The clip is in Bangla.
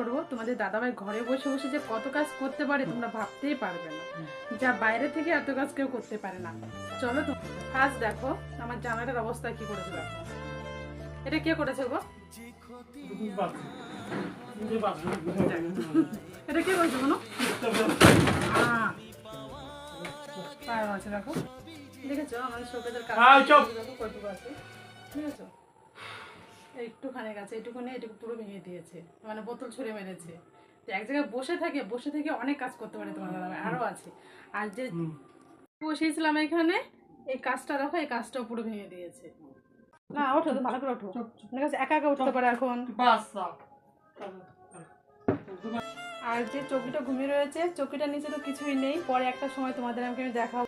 করব তোমাদের দাদাভাই ঘরে বসে বসে যে কত কাজ করতে পারে তোমরা ভাবতেই পারবে না, যা বাইরে থেকে এত কাজ কেউ করতে পারে না। চলো তো ফার্স্ট দেখো আমার জামাটার অবস্থা কি করেছে দেখো। এটা কে করেছে গো? এটা কে করেছে কোনো আছে দেখো, দেখেছো আমাদের শোকেজের কাজ কতটুকু আছে, ঠিক আছে একটুখানি গেছে, এইটুকুনি এটুকু পুরো ভেঙে দিয়েছে, মানে বোতল ছুঁড়ে মেরেছে। এক জায়গায় বসে থেকে অনেক কাজ করতে পারে তোমার দাদা, আরো আছে। আর যে বসিয়েছিলাম এখানে এই কাজটা দেখো, এই কাজটাও পুরো ভেঙে দিয়েছে। না ওঠো তো ভালো করে ওঠো, ঠিক আছে একা একা উঠতে পারে এখন। আর যে চৌকিটা ঘুমিয়ে রয়েছে, চৌকিটার নিচে তো কিছুই নেই, পরে একটা সময় তোমাদের আমি দেখাবো।